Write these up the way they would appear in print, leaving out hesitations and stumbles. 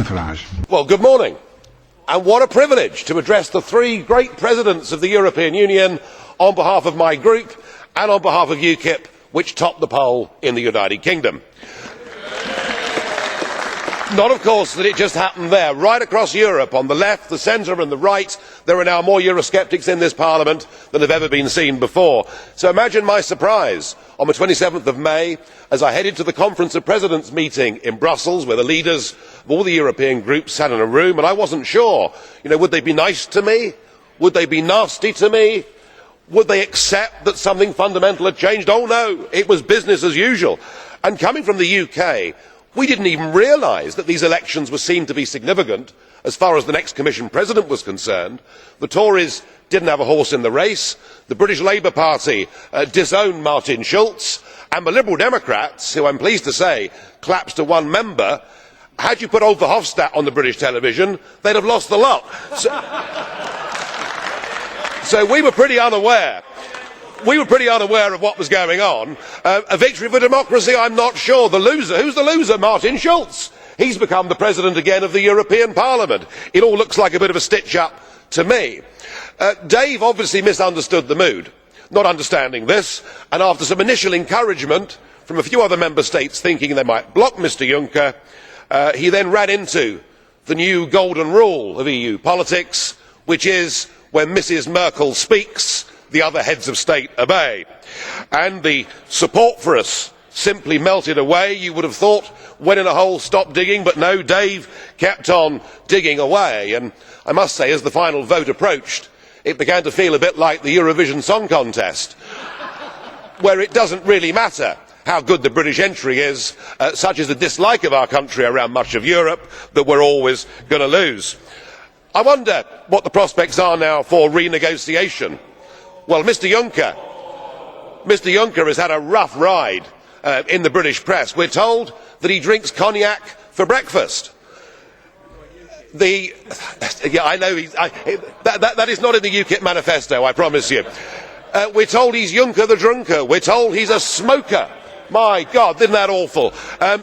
Farage. Well, good morning, and what a privilege to address the three great presidents of the European Union on behalf of my group and on behalf of UKIP, which topped the poll in the United Kingdom. Not, of course, that it just happened there. Right across Europe, on the left, the centre and the right, there are now more Eurosceptics in this Parliament than have ever been seen before. So imagine my surprise on the 27th of May as I headed to the Conference of Presidents meeting in Brussels, where the leaders of all the European groups sat in a room, and I wasn't sure, would they be nice to me? Would they be nasty to me? Would they accept that something fundamental had changed? Oh no, it was business as usual. And coming from the UK, we didn't even realise that these elections were seen to be significant as far as the next Commission President was concerned. The Tories didn't have a horse in the race, the British Labour Party disowned Martin Schulz, and the Liberal Democrats, who I'm pleased to say collapsed to one member. Had you put old Verhofstadt on the British television, they'd have lost the lot. So we were pretty unaware. We were pretty unaware of what was going on. A victory for democracy? I'm not sure. The loser? Who's the loser? Martin Schulz. He's become the President again of the European Parliament. It all looks like a bit of a stitch-up to me. Dave obviously misunderstood the mood, not understanding this, and after some initial encouragement from a few other member states thinking they might block Mr Juncker, he then ran into the new golden rule of EU politics, which is when Mrs Merkel speaks, the other heads of state obey. And the support for us simply melted away. You would have thought when in a hole stop digging, but no, Dave kept on digging away. And I must say, as the final vote approached, it began to feel a bit like the Eurovision Song Contest, where it doesn't really matter how good the British entry is, such is the dislike of our country around much of Europe, that we're always going to lose. I wonder what the prospects are now for renegotiation. Well, Mr Juncker has had a rough ride in the British press. We're told that he drinks cognac for breakfast. I know that is not in the UKIP manifesto, I promise you. We're told he's Juncker the drunker. We're told he's a smoker. My God, isn't that awful?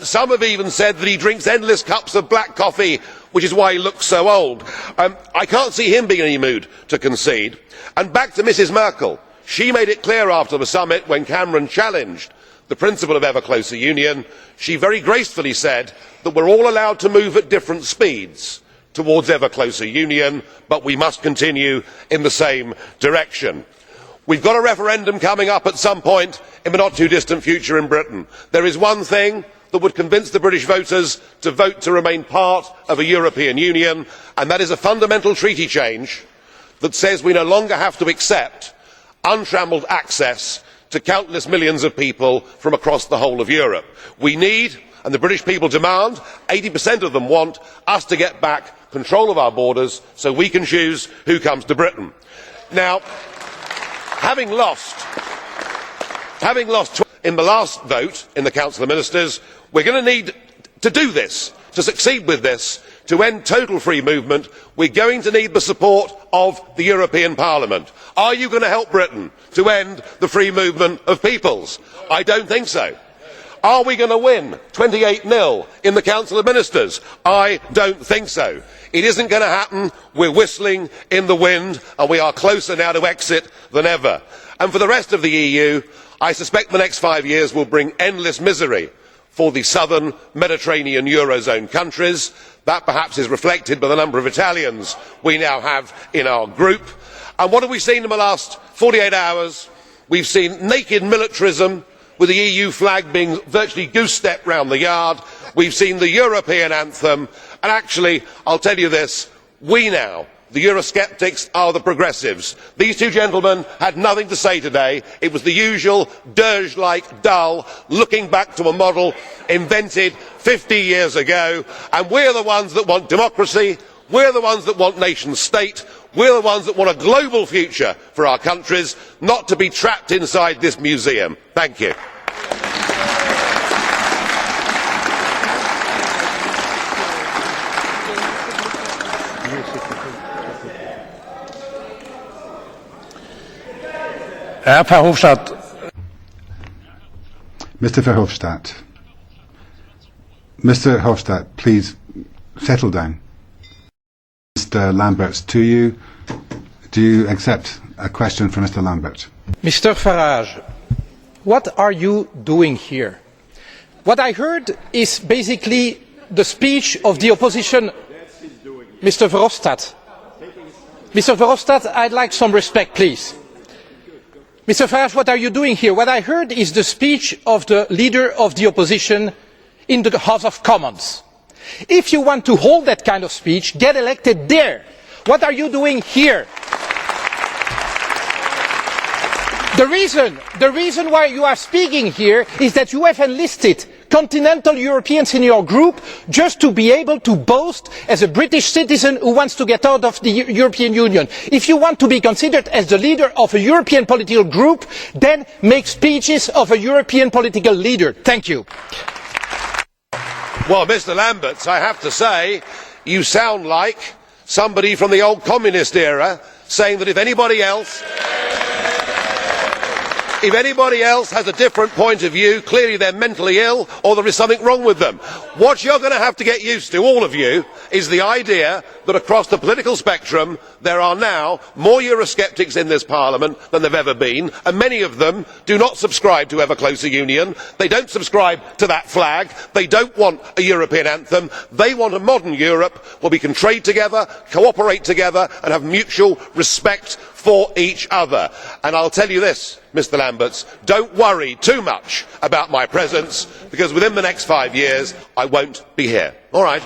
Some have even said that he drinks endless cups of black coffee, which is why he looks so old. I can't see him being in any mood to concede. And back to Mrs Merkel. She made it clear after the summit, when Cameron challenged the principle of ever closer union, she very gracefully said that we're all allowed to move at different speeds towards ever closer union, but we must continue in the same direction. We've got a referendum coming up at some point in the not too distant future in Britain. There is one thing that would convince the British voters to vote to remain part of a European Union, and that is a fundamental treaty change that says we no longer have to accept untrammelled access to countless millions of people from across the whole of Europe. We need, and the British people demand, 80% of them want us to get back control of our borders so we can choose who comes to Britain. Now, having lost in the last vote in the Council of Ministers, we're going to need to do this, to succeed with this, to end total free movement. We're going to need the support of the European Parliament. Are you going to help Britain to end the free movement of peoples? I don't think so. Are we going to win 28-0 in the Council of Ministers? I don't think so. It isn't going to happen. We're whistling in the wind, and we are closer now to exit than ever. And for the rest of the EU, I suspect the next 5 years will bring endless misery for the southern Mediterranean Eurozone countries. That perhaps is reflected by the number of Italians we now have in our group. And what have we seen in the last 48 hours? We've seen naked militarism, with the EU flag being virtually goose-stepped round the yard. We've seen the European anthem, and actually, I'll tell you this, we now, the Eurosceptics, are the progressives. These two gentlemen had nothing to say today. It was the usual dirge-like dull, looking back to a model invented 50 years ago, and we're the ones that want democracy, we're the ones that want nation state, we're the ones that want a global future for our countries, not to be trapped inside this museum. Thank you. Mr Verhofstadt. Mr Verhofstadt, please settle down. Mr. Lamberts, to you. Do you accept a question from Mr. Lambert? Mr. Farage, what are you doing here? What I heard is basically the speech of the opposition. Mr. Verhofstadt. Mr. Verhofstadt, I'd like some respect, please. Mr. Farage, what are you doing here? What I heard is the speech of the leader of the opposition in the House of Commons. If you want to hold that kind of speech, get elected there. What are you doing here? The reason why you are speaking here is that you have enlisted continental Europeans in your group just to be able to boast as a British citizen who wants to get out of the European Union. If you want to be considered as the leader of a European political group, then make speeches of a European political leader. Thank you. Well, Mr. Lamberts, I have to say, you sound like somebody from the old communist era saying that if anybody else has a different point of view, clearly they're mentally ill or there is something wrong with them. What you're going to have to get used to, all of you, is the idea that across the political spectrum there are now more Eurosceptics in this Parliament than there have ever been, and many of them do not subscribe to ever closer union. They don't subscribe to that flag. They don't want a European anthem. They want a modern Europe where we can trade together, cooperate together and have mutual respect for each other. And I'll tell you this, Mr. Lamberts, don't worry too much about my presence, because within the next 5 years I won't be here. All right?